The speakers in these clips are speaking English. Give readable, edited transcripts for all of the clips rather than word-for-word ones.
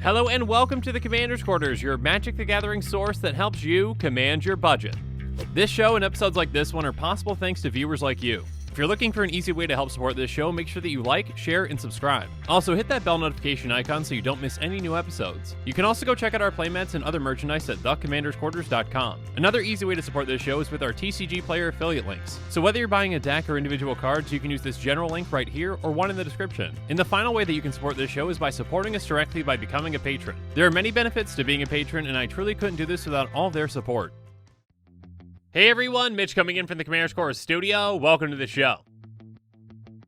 Hello and welcome to the Commander's Quarters, your Magic the Gathering source that helps you command your budget. This show and episodes like this one are possible thanks to viewers like you. If you're looking for an easy way to help support this show, make sure that you like, share, and subscribe. Also, hit that bell notification icon so you don't miss any new episodes. You can also go check out our playmats and other merchandise at thecommandersquarters.com. Another easy way to support this show is with our TCG player affiliate links. So whether you're buying a deck or individual cards, you can use this general link right here or one in the description. And the final way that you can support this show is by supporting us directly by becoming a patron. There are many benefits to being a patron, and I truly couldn't do this without all their support. Hey everyone, Mitch coming in from the Commander's Quarters studio. Welcome to the show.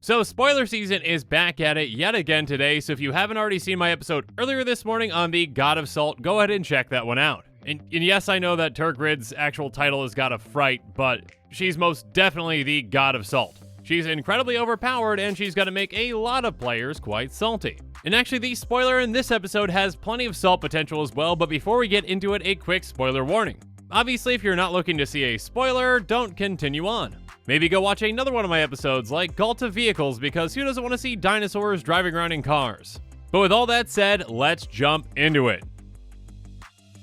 So spoiler season is back at it yet again today, so if you haven't already seen my episode earlier this morning on the God of Salt, go ahead and check that one out. And yes, I know that Turgrid's actual title is God of Fright, but she's most definitely the God of Salt. She's incredibly overpowered, and she's going to make a lot of players quite salty. And actually, the spoiler in this episode has plenty of salt potential as well, but before we get into it, a quick spoiler warning. Obviously, if you're not looking to see a spoiler, don't continue on. Maybe go watch another one of my episodes like Galt of Vehicles, because who doesn't want to see dinosaurs driving around in cars? But with all that said, let's jump into it.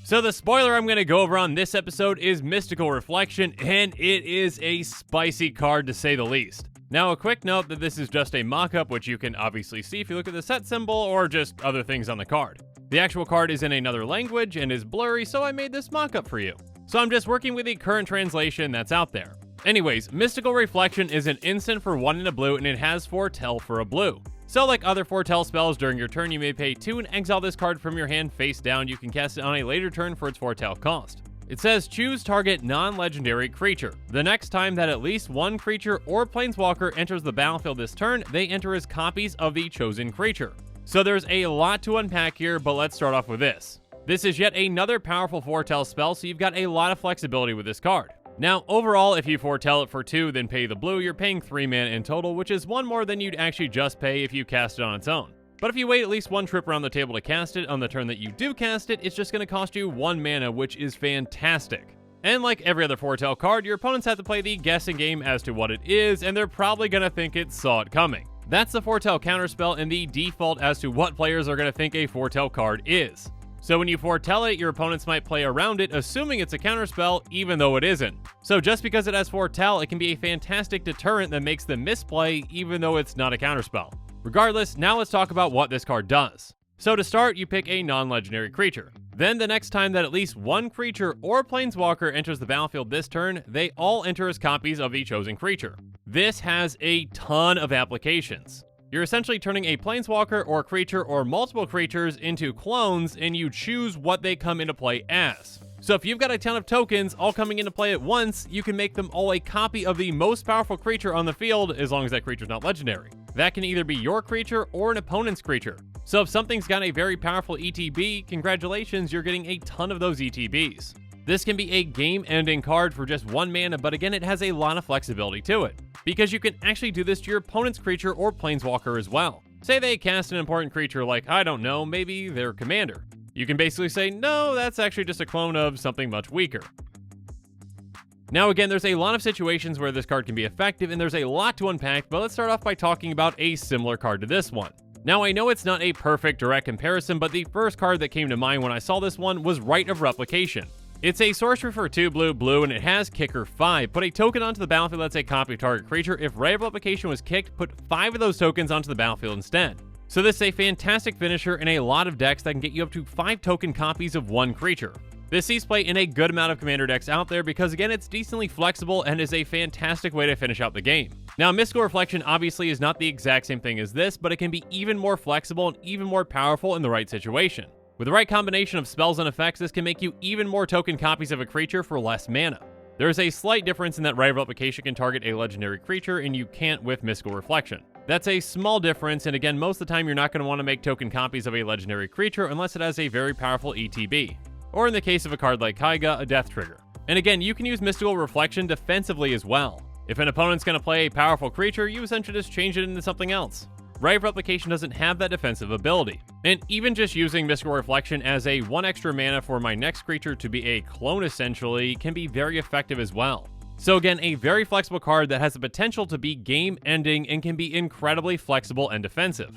So the spoiler I'm going to go over on this episode is Mystical Reflection, and it is a spicy card to say the least. Now a quick note that this is just a mock-up, which you can obviously see if you look at the set symbol or just other things on the card. The actual card is in another language and is blurry, so I made this mock-up for you. So I'm just working with the current translation that's out there. Anyways, Mystical Reflection is an instant for 1 and a blue, and it has Foretell for a blue. So like other Foretell spells, during your turn you may pay 2 and exile this card from your hand face down. You can cast it on a later turn for its Foretell cost. It says choose target non-legendary creature. The next time that at least one creature or planeswalker enters the battlefield this turn, they enter as copies of the chosen creature. So there's a lot to unpack here, but let's start off with this. This is yet another powerful Foretell spell, so you've got a lot of flexibility with this card. Now, overall, if you foretell it for 2, then pay the blue, you're paying 3 mana in total, which is 1 more than you'd actually just pay if you cast it on its own. But if you wait at least 1 trip around the table to cast it, on the turn that you do cast it, it's just going to cost you 1 mana, which is fantastic. And like every other foretell card, your opponents have to play the guessing game as to what it is, and they're probably going to think it saw it coming. That's the foretell counterspell and the default as to what players are going to think a foretell card is. So when you foretell it, your opponents might play around it, assuming it's a counterspell, even though it isn't. So just because it has foretell, it can be a fantastic deterrent that makes them misplay, even though it's not a counterspell. Regardless, now let's talk about what this card does. So to start, you pick a non-legendary creature. Then the next time that at least one creature or planeswalker enters the battlefield this turn, they all enter as copies of the chosen creature. This has a ton of applications. You're essentially turning a planeswalker or creature or multiple creatures into clones, and you choose what they come into play as. So if you've got a ton of tokens all coming into play at once, you can make them all a copy of the most powerful creature on the field, as long as that creature's not legendary. That can either be your creature or an opponent's creature. So if something's got a very powerful ETB, congratulations, you're getting a ton of those ETBs. This can be a game-ending card for just 1 mana, but again, it has a lot of flexibility to it, because you can actually do this to your opponent's creature or planeswalker as well. Say they cast an important creature like, I don't know, maybe their commander. You can basically say, no, that's actually just a clone of something much weaker. Now again, there's a lot of situations where this card can be effective, and there's a lot to unpack, but let's start off by talking about a similar card to this one. Now I know it's not a perfect direct comparison, but the first card that came to mind when I saw this one was Rite of Replication. It's a sorcery for 2 blue, and it has Kicker 5. Put a token onto the battlefield that's a copy of target creature. If Rite of Replication was kicked, put 5 of those tokens onto the battlefield instead. So this is a fantastic finisher in a lot of decks that can get you up to 5 token copies of 1 creature. This sees play in a good amount of commander decks out there because again, it's decently flexible and is a fantastic way to finish out the game. Now, Mystical Reflection obviously is not the exact same thing as this, but it can be even more flexible and even more powerful in the right situation. With the right combination of spells and effects, this can make you even more token copies of a creature for less mana. There is a slight difference in that Rite of Replication can target a legendary creature, and you can't with Mystical Reflection. That's a small difference, and again, most of the time you're not going to want to make token copies of a legendary creature unless it has a very powerful ETB. Or in the case of a card like Kaiga, a death trigger. And again, you can use Mystical Reflection defensively as well. If an opponent's going to play a powerful creature, you essentially just change it into something else. Rite of Replication doesn't have that defensive ability. And even just using Mystical Reflection as a 1 extra mana for my next creature to be a clone essentially can be very effective as well. So again, a very flexible card that has the potential to be game-ending and can be incredibly flexible and defensive.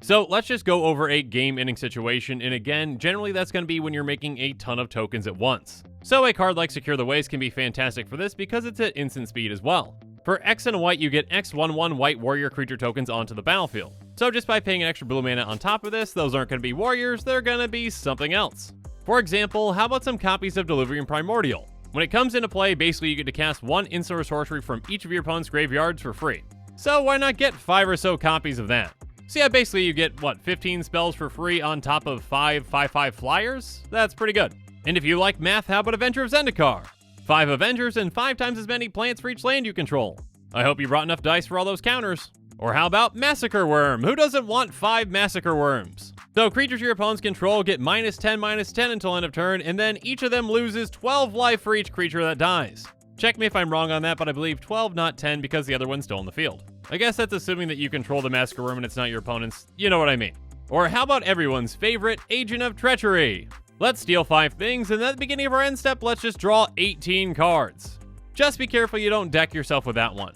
So let's just go over a game-ending situation, and again, generally that's going to be when you're making a ton of tokens at once. So a card like Secure the Waste can be fantastic for this because it's at instant speed as well. For X and white, you get X/1/1 white warrior creature tokens onto the battlefield. So just by paying an extra blue mana on top of this, those aren't going to be warriors, they're going to be something else. For example, how about some copies of Delirium Primordial? When it comes into play, basically you get to cast one instant or sorcery from each of your opponent's graveyards for free. So why not get 5 or so copies of that? So yeah, basically you get, 15 spells for free on top of 5/5/5 flyers? That's pretty good. And if you like math, how about Avenger of Zendikar? 5 Avengers and 5 times as many plants for each land you control. I hope you brought enough dice for all those counters. Or how about Massacre Worm? Who doesn't want 5 Massacre Worms? So creatures your opponents control get -10/-10 until end of turn, and then each of them loses 12 life for each creature that dies. Check me if I'm wrong on that, but I believe 12, not 10, because the other one's still in the field. I guess that's assuming that you control the Massacre Worm and it's not your opponent's. You know what I mean. Or how about everyone's favorite Agent of Treachery? Let's steal 5 things, and at the beginning of our end step, let's just draw 18 cards. Just be careful you don't deck yourself with that one.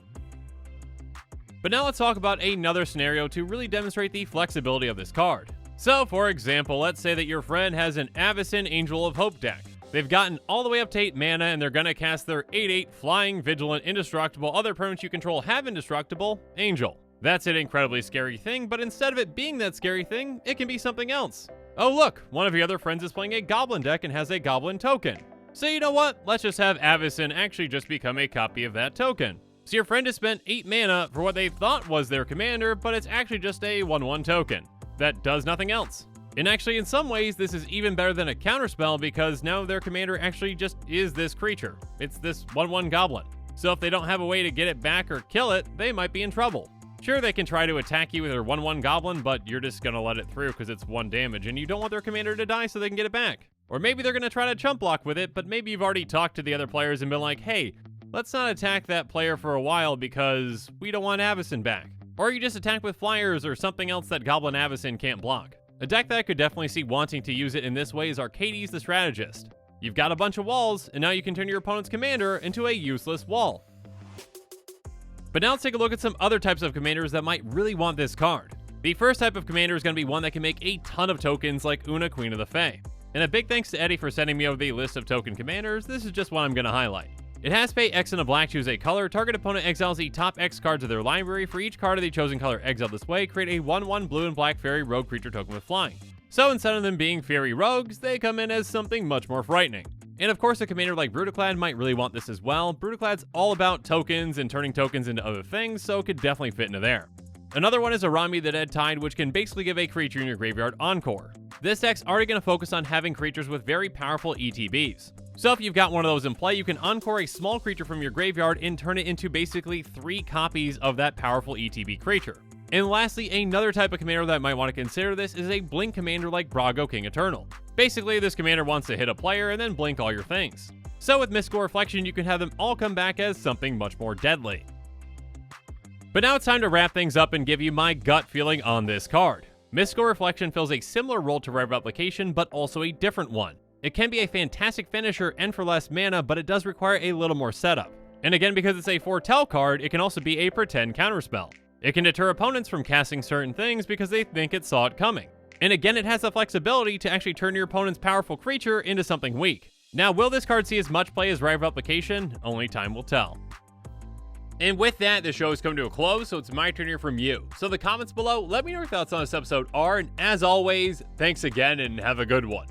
But now let's talk about another scenario to really demonstrate the flexibility of this card. So, for example, let's say that your friend has an Avacyn Angel of Hope deck. They've gotten all the way up to 8 mana, and they're gonna cast their 8/8 Flying, Vigilant, Indestructible, other permanents you control have Indestructible, Angel. That's an incredibly scary thing, but instead of it being that scary thing, it can be something else. Oh look, one of your other friends is playing a Goblin deck and has a Goblin token. So you know what, let's just have Avacyn actually just become a copy of that token. So your friend has spent 8 mana for what they thought was their commander, but it's actually just a 1/1 token that does nothing else. And actually, in some ways, this is even better than a counterspell because now their commander actually just is this creature. It's this 1/1 goblin. So if they don't have a way to get it back or kill it, they might be in trouble. Sure, they can try to attack you with their 1/1 goblin, but you're just gonna let it through because it's 1 damage, and you don't want their commander to die so they can get it back. Or maybe they're gonna try to chump block with it, but maybe you've already talked to the other players and been like, hey, let's not attack that player for a while because we don't want Avacyn back. Or you just attack with flyers or something else that Goblin Avacyn can't block. A deck that I could definitely see wanting to use it in this way is Arcades the Strategist. You've got a bunch of walls, and now you can turn your opponent's commander into a useless wall. But now let's take a look at some other types of commanders that might really want this card. The first type of commander is going to be one that can make a ton of tokens like Una, Queen of the Fae. And a big thanks to Eddie for sending me over the list of token commanders. This is just one I'm going to highlight. It has pay X and a black, choose a color. Target opponent exiles the top X cards of their library. For each card of the chosen color exiled this way, create a 1/1 blue and black fairy rogue creature token with flying. So instead of them being fairy rogues, they come in as something much more frightening. And of course, a commander like Brutaclad might really want this as well. Brutaclad's all about tokens and turning tokens into other things, so it could definitely fit into there. Another one is Arami the Dead Tide, which can basically give a creature in your graveyard Encore. This deck's already going to focus on having creatures with very powerful ETBs. So if you've got one of those in play, you can Encore a small creature from your graveyard and turn it into basically 3 copies of that powerful ETB creature. And lastly, another type of commander that might want to consider this is a blink commander like Brago King Eternal. Basically, this commander wants to hit a player and then blink all your things. So with Mystical Reflection, you can have them all come back as something much more deadly. But now it's time to wrap things up and give you my gut feeling on this card. Mystical Reflection fills a similar role to Rite of Replication, but also a different one. It can be a fantastic finisher and for less mana, but it does require a little more setup. And again, because it's a foretell card, it can also be a pretend counterspell. It can deter opponents from casting certain things because they think it saw it coming. And again, it has the flexibility to actually turn your opponent's powerful creature into something weak. Now, will this card see as much play as Rite of Replication? Only time will tell. And with that, the show is coming to a close, so it's my turn to hear from you. So in the comments below, let me know your thoughts on this episode are, and as always, thanks again and have a good one.